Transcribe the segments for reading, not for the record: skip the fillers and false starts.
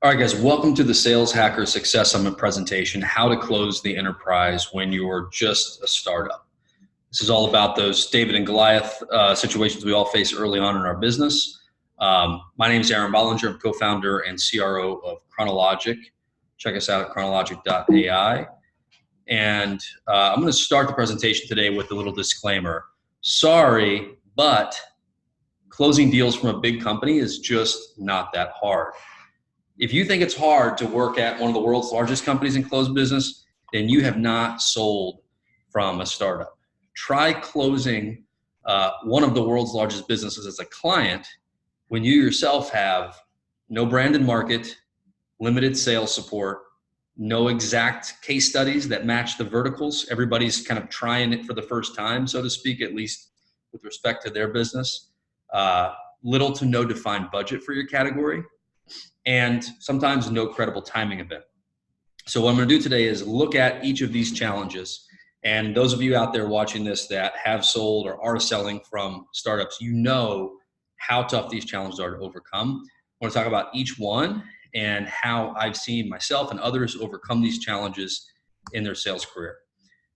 All right, guys, welcome to the Sales Hacker Success Summit presentation, how to close the enterprise when you're just a startup. This is all about those David and Goliath situations we all face early on in our business. My name is Aaron Bollinger. I'm co-founder and CRO of Chronologic. Check us out at chronologic.ai. And I'm going to start the presentation today with a little disclaimer. Sorry, but closing deals from a big company is just not that hard. If you think it's hard to work at one of the world's largest companies and close business, then you have not sold from a startup. Try closing one of the world's largest businesses as a client when you yourself have no brand and market, limited sales support, no exact case studies that match the verticals. Everybody's kind of trying it for the first time, so to speak, at least with respect to their business. Little to no defined budget for your category, and sometimes no credible timing event. So what I'm going to do today is look at each of these challenges. And those of you out there watching this that have sold or are selling from startups, you know how tough these challenges are to overcome. I want to talk about each one and how I've seen myself and others overcome these challenges in their sales career.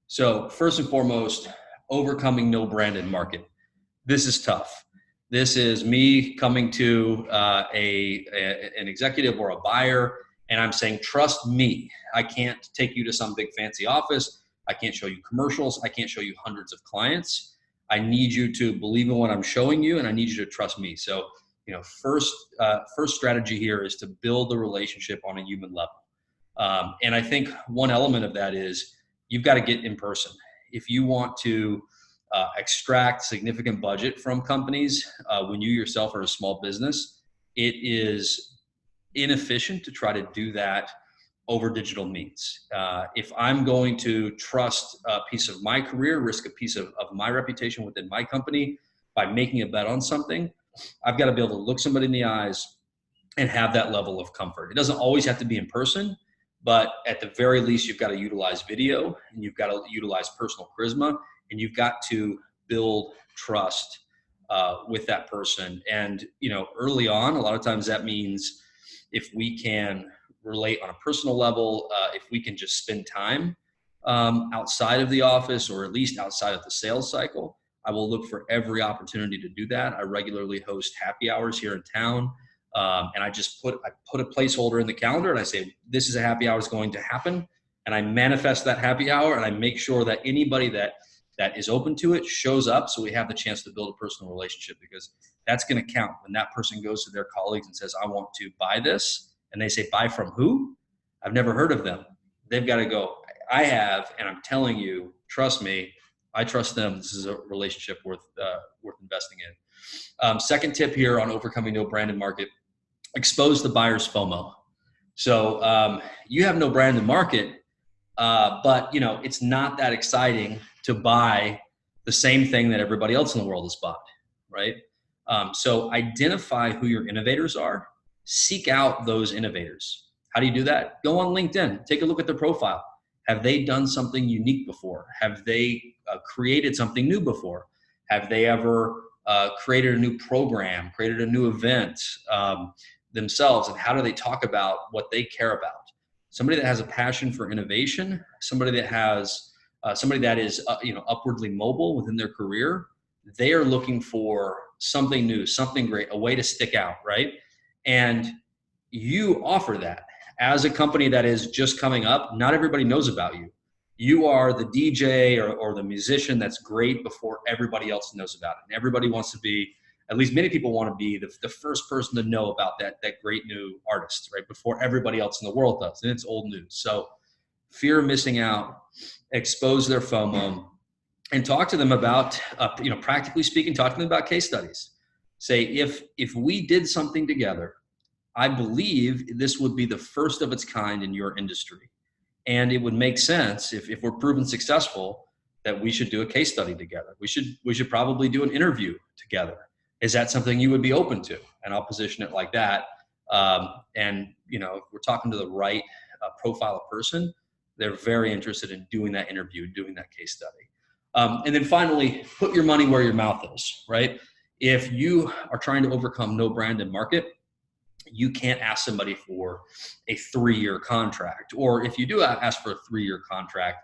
So first and foremost, overcoming no brand and market. This is tough. This is me coming to an executive or a buyer, and I'm saying, trust me. I can't take you to some big fancy office. I can't show you commercials. I can't show you hundreds of clients. I need you to believe in what I'm showing you, and I need you to trust me. So, first strategy here is to build the relationship on a human level. And I think one element of that is you've got to get in person. If you want to extract significant budget from companies when you yourself are a small business, it is inefficient to try to do that over digital means. If I'm going to trust a piece of my career, risk a piece of my reputation within my company by making a bet on something, I've got to be able to look somebody in the eyes and have that level of comfort. It doesn't always have to be in person, but at the very least, you've got to utilize video, and you've got to utilize personal charisma, and you've got to build trust with that person. And, early on, a lot of times that means if we can relate on a personal level, if we can just spend time outside of the office, or at least outside of the sales cycle, I will look for every opportunity to do that. I regularly host happy hours here in town. And I put a placeholder in the calendar, and I say, this is a happy hour is going to happen. And I manifest that happy hour, and I make sure that anybody that is open to it shows up, so we have the chance to build a personal relationship, because that's going to count when that person goes to their colleagues and says, I want to buy this. And they say, buy from who? I've never heard of them. They've got to go, I have, and I'm telling you, trust me, I trust them. This is a relationship worth investing in. Second tip here on overcoming no brand and market: expose the buyer's FOMO. So you have no brand and market, but it's not that exciting to buy the same thing that everybody else in the world has bought, right? So identify who your innovators are. Seek out those innovators. How do you do that? Go on LinkedIn. Take a look at their profile. Have they done something unique before? Have they created something new before? Have they ever created a new program, created a new event themselves? And how do they talk about what they care about? Somebody that has a passion for innovation, somebody that is upwardly mobile within their career, they are looking for something new, something great, a way to stick out, right? And you offer that. As a company that is just coming up, not everybody knows about you. You are the DJ or the musician that's great before everybody else knows about it. And everybody wants to be, at least many people want to be the first person to know about that great new artist, right? Before everybody else in the world does. And it's old news. So fear of missing out, expose their FOMO, and talk to them about, practically speaking, talk to them about case studies. Say, if we did something together, I believe this would be the first of its kind in your industry. And it would make sense if we're proven successful that we should do a case study together. We should probably do an interview together. Is that something you would be open to? And I'll position it like that. And if we're talking to the right profile of person, they're very interested in doing that interview, doing that case study. And then finally, put your money where your mouth is, right? If you are trying to overcome no brand and market, you can't ask somebody for a 3-year contract. Or if you do ask for a 3-year contract,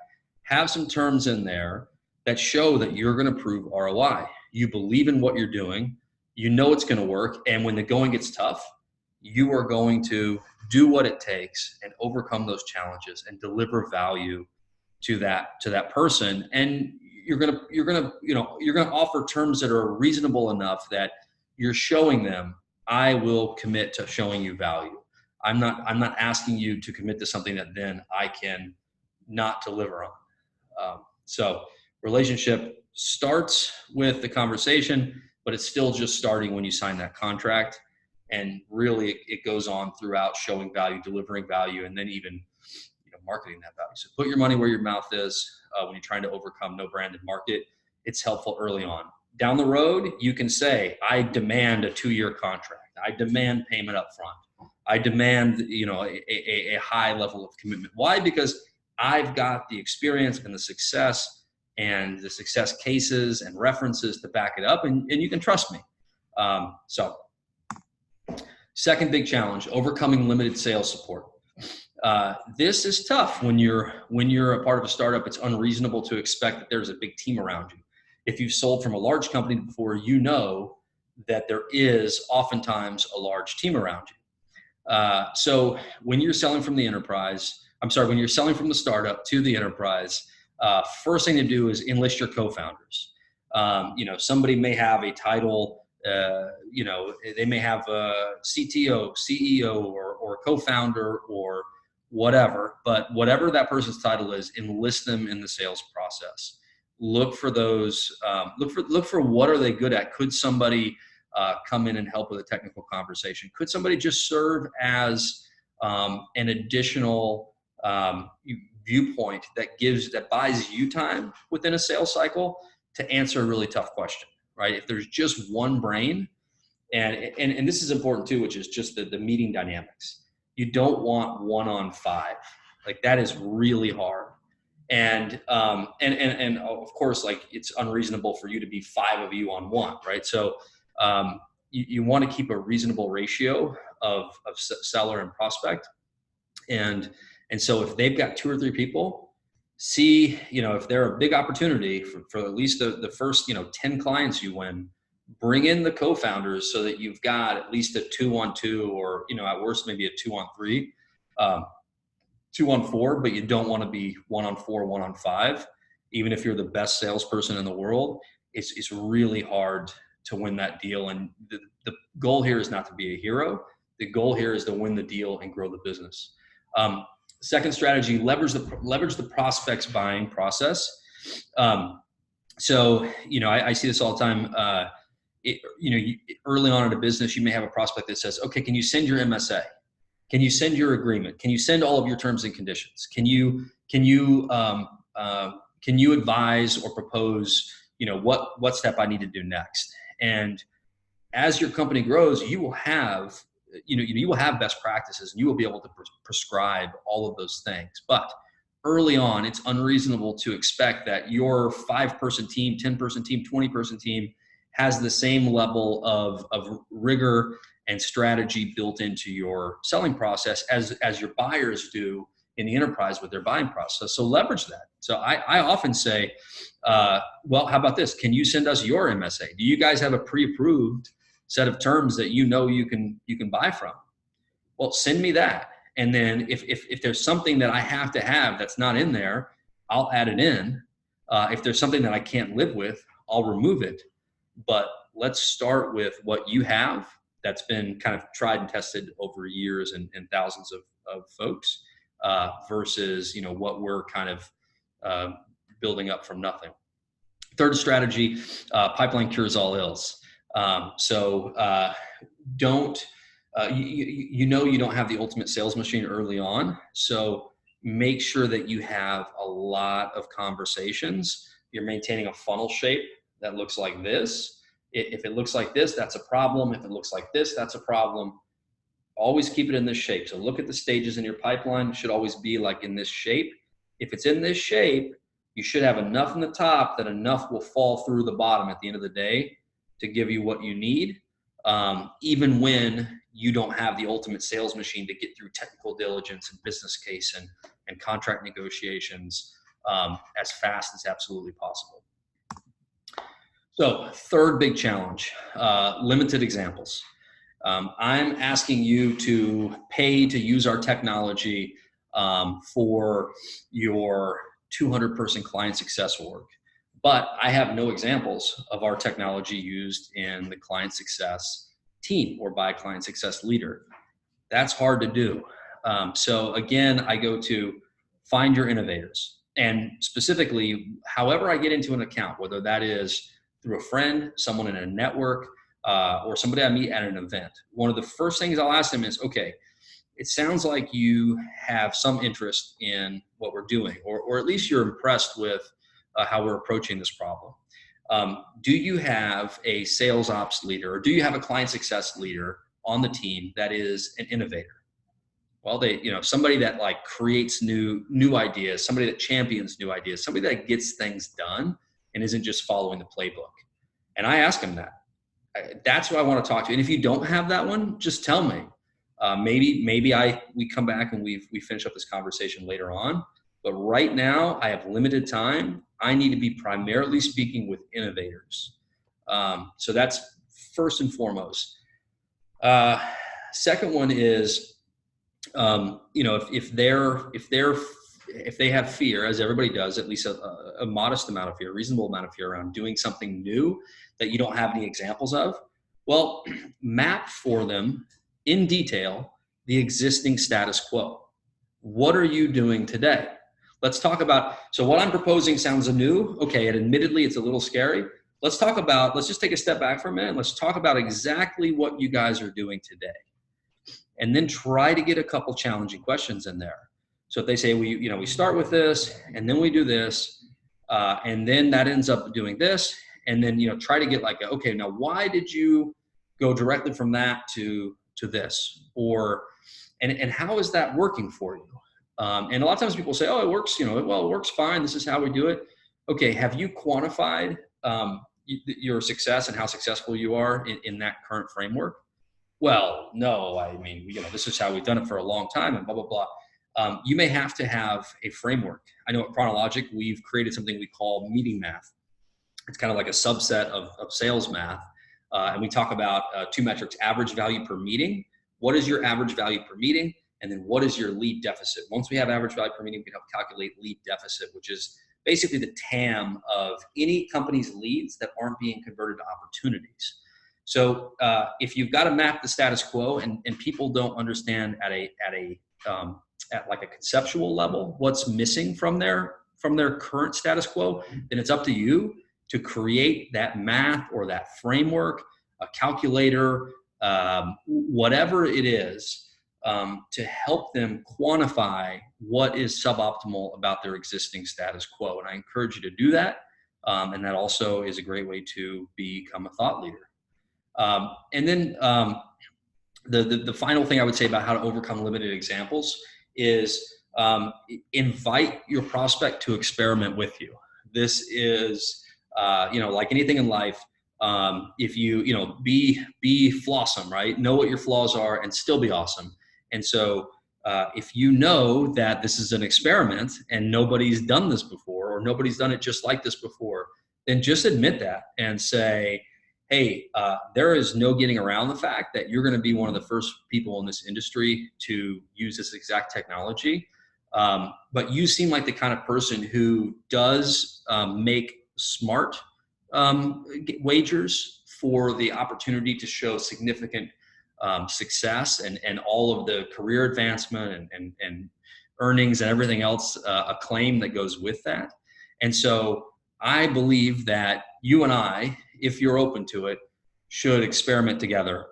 have some terms in there that show that you're going to prove ROI. You believe in what you're doing, you know it's going to work, and when the going gets tough, you are going to do what it takes and overcome those challenges and deliver value to that person. And you're going to offer terms that are reasonable enough that you're showing them, I will commit to showing you value. I'm not asking you to commit to something that then I can not deliver on. So relationship starts with the conversation, but it's still just starting when you sign that contract. And really it goes on throughout, showing value, delivering value, and then even marketing that value. So put your money where your mouth is when you're trying to overcome no branded market. It's helpful early on. Down the road, you can say, I demand a 2-year contract. I demand payment up front. I demand, a high level of commitment. Why? Because I've got the experience and the success cases and references to back it up, and you can trust me. So second big challenge, overcoming limited sales support. This is tough when you're a part of a startup. It's unreasonable to expect that there's a big team around you. If you've sold from a large company before, you know that there is oftentimes a large team around you. So when you're selling from the when you're selling from the startup to the enterprise, first thing to do is enlist your co-founders. Somebody may have a title, they may have a CTO, CEO, or co-founder, or whatever, but whatever that person's title is, enlist them in the sales process. Look for those, look for what are they good at? Could somebody come in and help with a technical conversation? Could somebody just serve as an additional viewpoint that buys you time within a sales cycle to answer a really tough question, right? If there's just one brain, and this is important too, which is just the meeting dynamics. You don't want 1 on 5. Like, that is really hard. And of course, like, it's unreasonable for you to be 5 of you on 1, right? So you want to keep a reasonable ratio of seller and prospect. And so if they've got 2 or 3 people, see, if they're a big opportunity for at least the first, 10 clients you win, bring in the co-founders so that you've got at least a 2-on-2, or, at worst, maybe a 2-on-3, 2-on-4, but you don't want to be 1-on-4, 1-on-5. Even if you're the best salesperson in the world, it's really hard to win that deal. And the goal here is not to be a hero. The goal here is to win the deal and grow the business. Second strategy, leverage the prospect's buying process. So, I see this all the time. Early on in a business, you may have a prospect that says, okay, can you send your MSA? Can you send your agreement? Can you send all of your terms and conditions? Can you advise or propose, what step I need to do next? And as your company grows, you will have best practices, and you will be able to prescribe all of those things. But early on, it's unreasonable to expect that your 5-person team, 10-person team, 20-person team has the same level of rigor and strategy built into your selling process as your buyers do in the enterprise with their buying process. So leverage that. So I often say, well, how about this? Can you send us your MSA? Do you guys have a pre-approved set of terms that you can buy from? Well, send me that. And then if there's something that I have to have that's not in there, I'll add it in. If there's something that I can't live with, I'll remove it. But let's start with what you have that's been kind of tried and tested over years and thousands of folks versus, what we're kind of building up from nothing. Third strategy, pipeline cures all ills. Don't, you don't have the ultimate sales machine early on. So make sure that you have a lot of conversations. You're maintaining a funnel shape that looks like this. If it looks like this, that's a problem. If it looks like this, that's a problem. Always keep it in this shape. So look at the stages in your pipeline. It should always be like in this shape. If it's in this shape, you should have enough in the top that enough will fall through the bottom at the end of the day to give you what you need, even when you don't have the ultimate sales machine to get through technical diligence and business case and contract negotiations as fast as absolutely possible. So third big challenge, limited examples. I'm asking you to pay to use our technology for your 200-person client success work. But I have no examples of our technology used in the client success team or by a client success leader. That's hard to do. So again, I go to find your innovators. And specifically, however I get into an account, whether that is through a friend, someone in a network, or somebody I meet at an event, one of the first things I'll ask them is, okay, it sounds like you have some interest in what we're doing, or at least you're impressed with how we're approaching this problem. Do you have a sales ops leader, or do you have a client success leader on the team that is an innovator? Well, somebody that like creates new ideas, somebody that champions new ideas, somebody that gets things done and isn't just following the playbook. And I ask them that. That's who I want to talk to. And if you don't have that one, just tell me. Maybe we come back and we finish up this conversation later on. But right now, I have limited time. I need to be primarily speaking with innovators. So that's first and foremost. Second one is, if they have fear, as everybody does, at least a modest amount of fear, a reasonable amount of fear around doing something new that you don't have any examples of, well, map for them in detail the existing status quo. What are you doing today? Let's talk about, so what I'm proposing sounds new. Okay, and admittedly, it's a little scary. Let's just take a step back for a minute. Let's talk about exactly what you guys are doing today. And then try to get a couple challenging questions in there. So if they say, we start with this, and then we do this, and then that ends up doing this, and then, try to get like, okay, now why did you go directly from that to this? And how is that working for you? And a lot of times people say, oh, it works, it works fine. This is how we do it. Okay, have you quantified your success and how successful you are in that current framework? Well, no, I mean, this is how we've done it for a long time and blah, blah, blah. You may have to have a framework. I know at Chronologic, we've created something we call meeting math. It's kind of like a subset of sales math. And we talk about two metrics: average value per meeting. What is your average value per meeting? And then what is your lead deficit? Once we have average value per meeting, we can help calculate lead deficit, which is basically the TAM of any company's leads that aren't being converted to opportunities. So if you've got to map the status quo and people don't understand at like a conceptual level what's missing from their current status quo, then it's up to you to create that math or that framework, a calculator, whatever it is, to help them quantify what is suboptimal about their existing status quo. And I encourage you to do that. And that also is a great way to become a thought leader. And then the final thing I would say about how to overcome limited examples is invite your prospect to experiment with you. This is, like anything in life, if be flawsome, right? Know what your flaws are and still be awesome. And so if you know that this is an experiment and nobody's done this before, or nobody's done it just like this before, then just admit that and say, hey, there is no getting around the fact that you're going to be one of the first people in this industry to use this exact technology. But you seem like the kind of person who does make smart wagers for the opportunity to show significant success and all of the career advancement and earnings and everything else, acclaim that goes with that. And so I believe that you and I, if you're open to it, should experiment together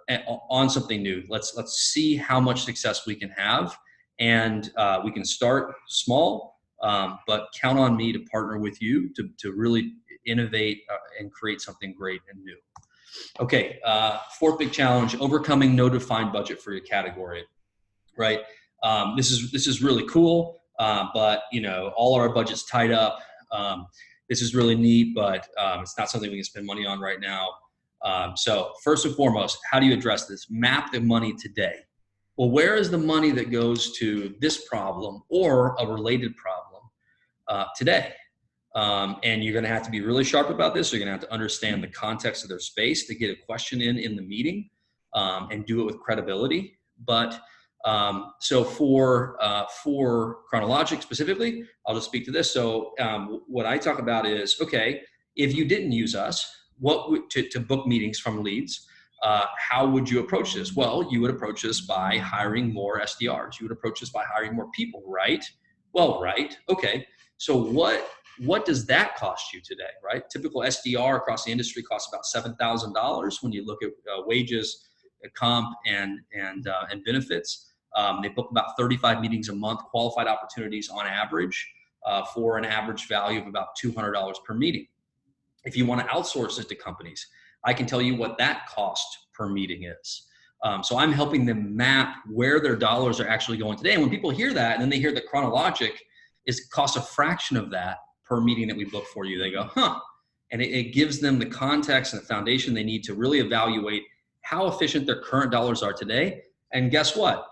on something new. Let's see how much success we can have, and we can start small, but count on me to partner with you to really innovate and create something great and new. Okay, fourth big challenge: overcoming no defined budget for your category. Right, this is really cool, but all our budget's tied up. This is really neat, but it's not something we can spend money on right now. So first and foremost, how do you address this? Map the money today. Well, where is the money that goes to this problem or a related problem today? And you're going to have to be really sharp about this. You're going to have to understand the context of their space to get a question in the meeting and do it with credibility. But so for Chronologic specifically, I'll just speak to this. So what I talk about is, okay, if you didn't use us, to book meetings from leads, how would you approach this? Well, you would approach this by hiring more SDRs. You would approach this by hiring more people, right? Well, right. Okay. So what does that cost you today, right? Typical SDR across the industry costs about $7,000 when you look at wages, comp, and benefits. They book about 35 meetings a month, qualified opportunities on average, for an average value of about $200 per meeting. If you want to outsource it to companies, I can tell you what that cost per meeting is. So I'm helping them map where their dollars are actually going today. And when people hear that, and then they hear that Chronologic costs a fraction of that per meeting that we book for you, they go, huh. And it gives them the context and the foundation they need to really evaluate how efficient their current dollars are today. And guess what?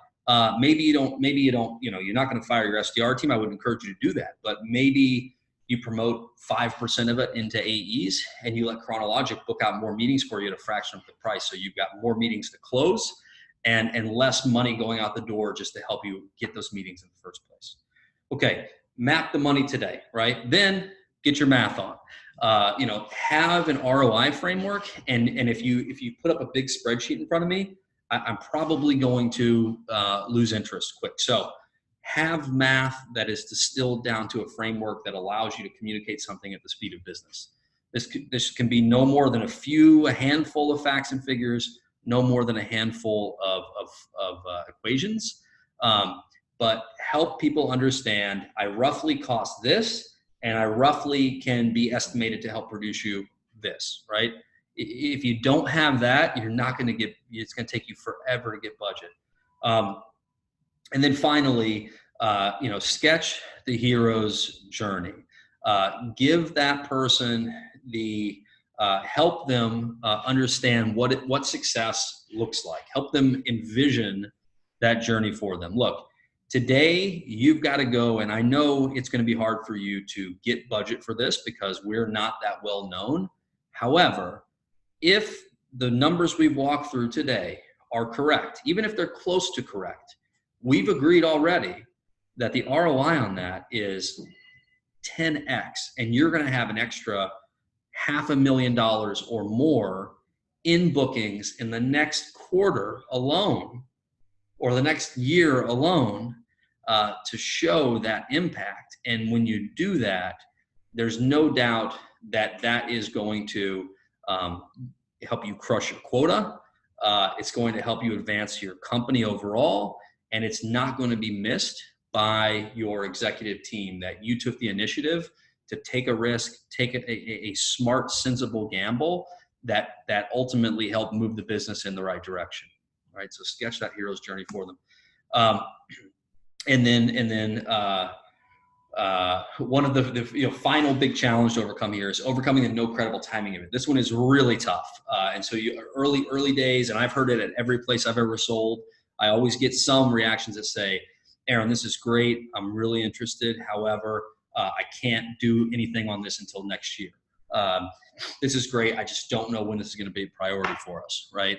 Maybe you don't, you're not going to fire your SDR team. I would encourage you to do that, but maybe you promote 5% of it into AEs and you let Chronologic book out more meetings for you at a fraction of the price. So you've got more meetings to close and less money going out the door just to help you get those meetings in the first place. Okay, map the money today, right? Then get your math on. Have an ROI framework. And if you put up a big spreadsheet in front of me, I'm probably going to lose interest quick. So have math that is distilled down to a framework that allows you to communicate something at the speed of business. This can be no more than a handful of facts and figures, no more than a handful of equations, but help people understand I roughly cost this and I roughly can be estimated to help produce you this, right? If you don't have that, you're not going to get, it's going to take you forever to get budget. And then finally, sketch the hero's journey. Give that person help them understand what success looks like. Help them envision that journey for them. Look, today you've got to go, and I know it's going to be hard for you to get budget for this because we're not that well known. However, if the numbers we've walked through today are correct, even if they're close to correct, we've agreed already that the ROI on that is 10x, and you're going to have an extra $500,000 or more in bookings in the next quarter alone, or the next year alone, to show that impact. And when you do that, there's no doubt that that is going to help you crush your quota. It's going to help you advance your company overall, and it's not going to be missed by your executive team that you took the initiative to take a risk, take a smart, sensible gamble that ultimately helped move the business in the right direction. All right, so sketch that hero's journey for them. And then one of the final big challenge to overcome here is overcoming the no credible timing of it. This one is really tough. And so early days, and I've heard it at every place I've ever sold, I always get some reactions that say, Aaron, this is great. I'm really interested. However, I can't do anything on this until next year. This is great. I just don't know when this is going to be a priority for us, right?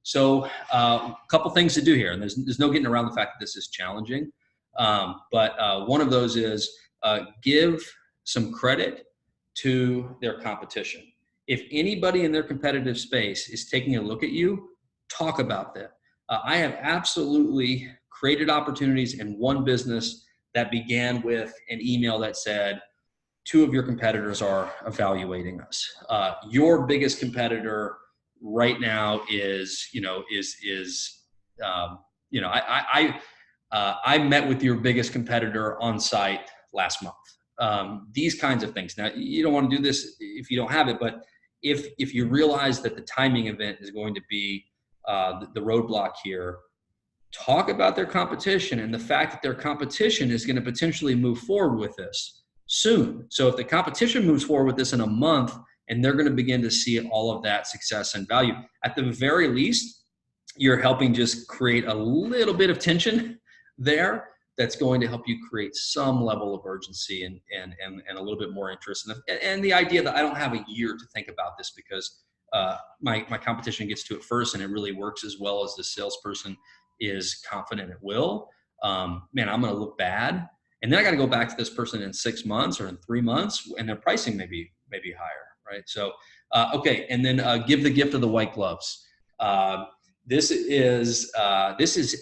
So a couple things to do here, and there's no getting around the fact that this is challenging. But one of those is give some credit to their competition. If anybody in their competitive space is taking a look at you, talk about that. I have absolutely created opportunities in one business that began with an email that said, 2 of your competitors are evaluating us. Your biggest competitor right now is I met with your biggest competitor on site last month. These kinds of things. Now, you don't want to do this if you don't have it, but if you realize that the timing event is going to be the roadblock here, talk about their competition and the fact that their competition is going to potentially move forward with this soon. So if the competition moves forward with this in a month and they're going to begin to see all of that success and value. At the very least, you're helping just create a little bit of tension there that's going to help you create some level of urgency and a little bit more interest. And the idea that I don't have a year to think about this because my competition gets to it first, and it really works as well as the salesperson is confident it will. Man, I'm going to look bad. And then I got to go back to this person in 6 months or in 3 months, and their pricing may be higher, right? So, okay. And then give the gift of the white gloves. This is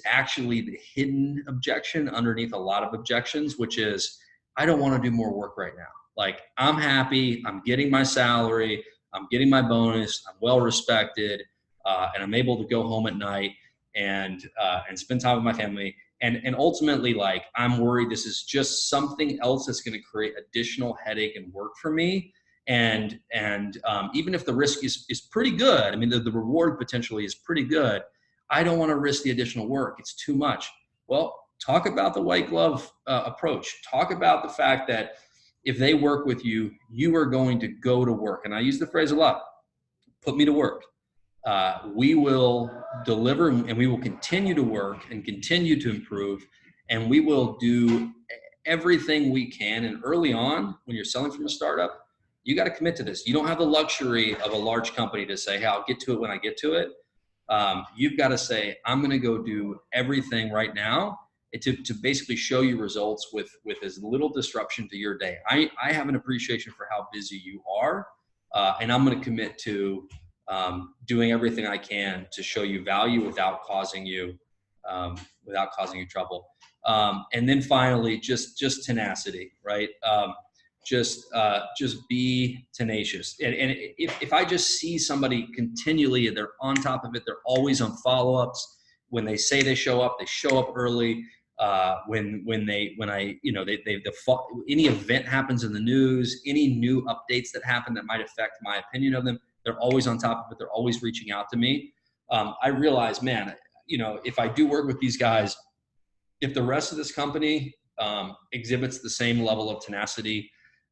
actually the hidden objection underneath a lot of objections, which is, I don't want to do more work right now. Like, I'm happy, I'm getting my salary, I'm getting my bonus, I'm well respected, and I'm able to go home at night and spend time with my family. And ultimately, like, I'm worried this is just something else that's going to create additional headache and work for me. And even if the risk is pretty good, I mean, the reward potentially is pretty good, I don't want to risk the additional work. It's too much. Well, talk about the white glove approach. Talk about the fact that if they work with you, you are going to go to work. And I use the phrase a lot, put me to work. We will deliver, and we will continue to work and continue to improve, and we will do everything we can. And early on, when you're selling from a startup, you got to commit to this. You don't have the luxury of a large company to say, hey, I'll get to it when I get to it. You've got to say, I'm going to go do everything right now to basically show you results with as little disruption to your day. I have an appreciation for how busy you are, and I'm going to commit to doing everything I can to show you value without causing you trouble. And then finally, just tenacity, right? Just be tenacious. And if I just see somebody continually, they're on top of it, they're always on follow-ups. When they say they show up early. Any event happens in the news, any new updates that happen that might affect my opinion of them, they're always on top of it. They're always reaching out to me. I realize, man, if I do work with these guys, if the rest of this company exhibits the same level of tenacity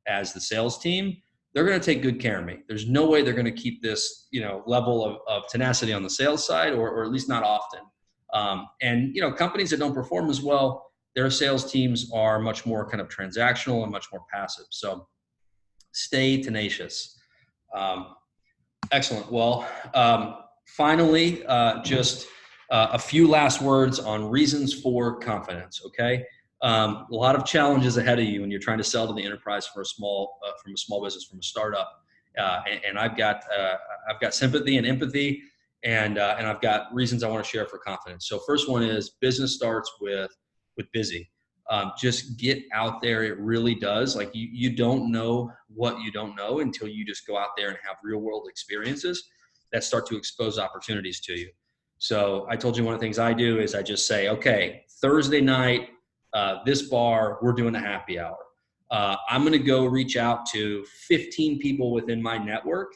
as the sales team, they're going to take good care of me. There's no way they're going to keep this, level of tenacity on the sales side, or at least not often. And companies that don't perform as well, their sales teams are much more kind of transactional and much more passive. So stay tenacious. Excellent. Well, finally, just a few last words on reasons for confidence. Okay. A lot of challenges ahead of you when you're trying to sell to the enterprise from a small business, from a startup. And I've got sympathy and empathy, and I've got reasons I want to share for confidence. So first one is business starts with busy. Just get out there. It really does. Like you don't know what you don't know until you just go out there and have real world experiences that start to expose opportunities to you. So I told you one of the things I do is I just say, okay, Thursday night, this bar, we're doing a happy hour. I'm going to go reach out to 15 people within my network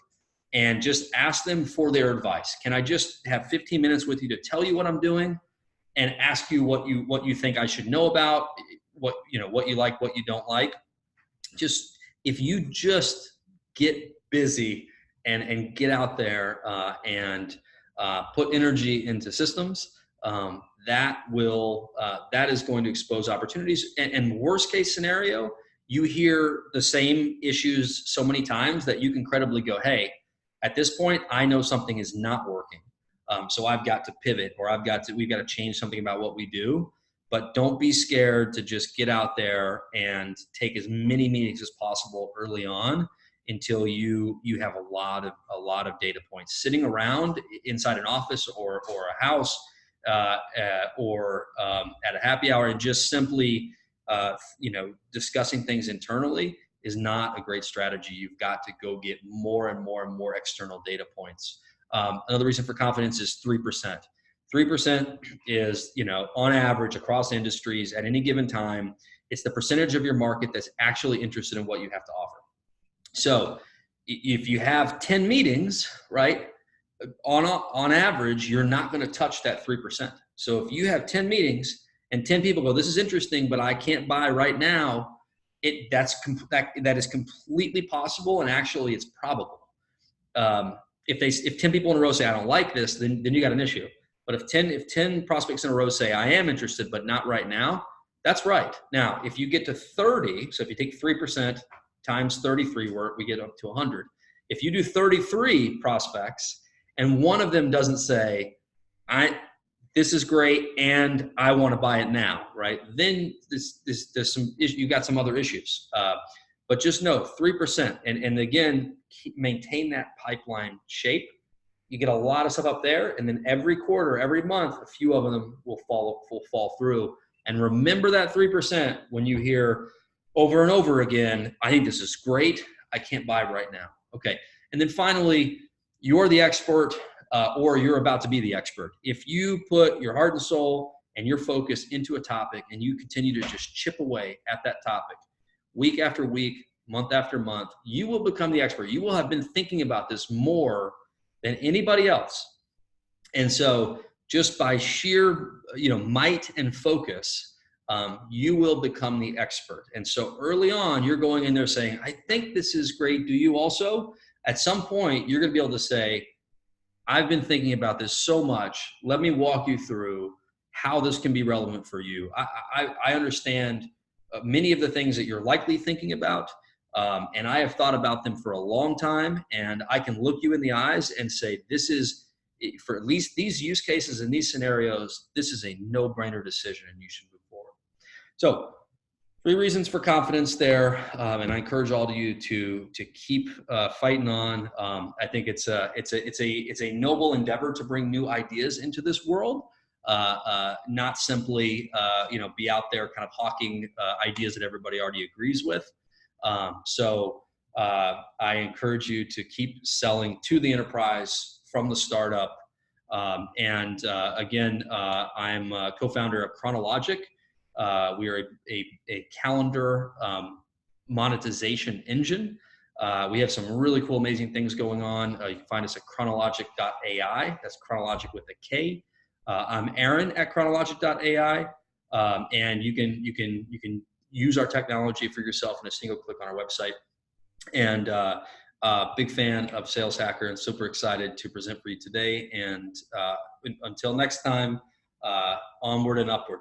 and just ask them for their advice. Can I just have 15 minutes with you to tell you what I'm doing and ask you what you think I should know about, what you like, what you don't like. Just, if you just get busy and get out there and put energy into systems, that is going to expose opportunities. And worst case scenario, you hear the same issues so many times that you can credibly go, hey, at this point, I know something is not working. So I've got to pivot, or we've got to change something about what we do. But don't be scared to just get out there and take as many meetings as possible early on until you have a lot of data points sitting around inside an office or a house or at a happy hour, and just simply discussing things internally is not a great strategy. You've got to go get more and more and more external data points. Another reason for confidence is 3%. 3% is, on average across industries at any given time, it's the percentage of your market that's actually interested in what you have to offer. So if you have 10 meetings, right, on average, you're not going to touch that 3%. So if you have 10 meetings and 10 people go, this is interesting, but I can't buy right now, that is completely possible, and actually it's probable. if 10 people in a row say, I don't like this, then you got an issue. But if 10 prospects in a row say, I am interested, but not right now, that's right. Now, if you get to 30, so if you take 3% times 33, we get up to 100. If you do 33 prospects and one of them doesn't say, this is great and I want to buy it now, right? Then there's some you got some other issues. But just know 3%, and again, maintain that pipeline shape. You get a lot of stuff up there, and then every quarter, every month, a few of them will fall through. And remember that 3% when you hear over and over again, I think this is great, I can't buy right now. Okay, and then finally, you're the expert, or you're about to be the expert. If you put your heart and soul and your focus into a topic and you continue to just chip away at that topic, week after week, month after month, you will become the expert. You will have been thinking about this more than anybody else. And so just by sheer, might and focus, you will become the expert. And so early on, you're going in there saying, I think this is great. Do you also? At some point, you're going to be able to say, I've been thinking about this so much. Let me walk you through how this can be relevant for you. I understand many of the things that you're likely thinking about, and I have thought about them for a long time, and I can look you in the eyes and say, this is, for at least these use cases and these scenarios, this is a no-brainer decision and you should move forward. So 3 reasons for confidence there, and I encourage all of you to keep fighting on. I think it's a noble endeavor to bring new ideas into this world, not simply be out there kind of hawking ideas that everybody already agrees with. So I encourage you to keep selling to the enterprise from the startup. Again, I'm a co-founder of Chronologic. We are a calendar monetization engine. We have some really cool, amazing things going on. You can find us at chronologic.ai. That's Chronologic with a K. I'm Aaron at chronologic.ai, and you can use our technology for yourself in a single click on our website. And big fan of Sales Hacker and super excited to present for you today. And until next time, onward and upward.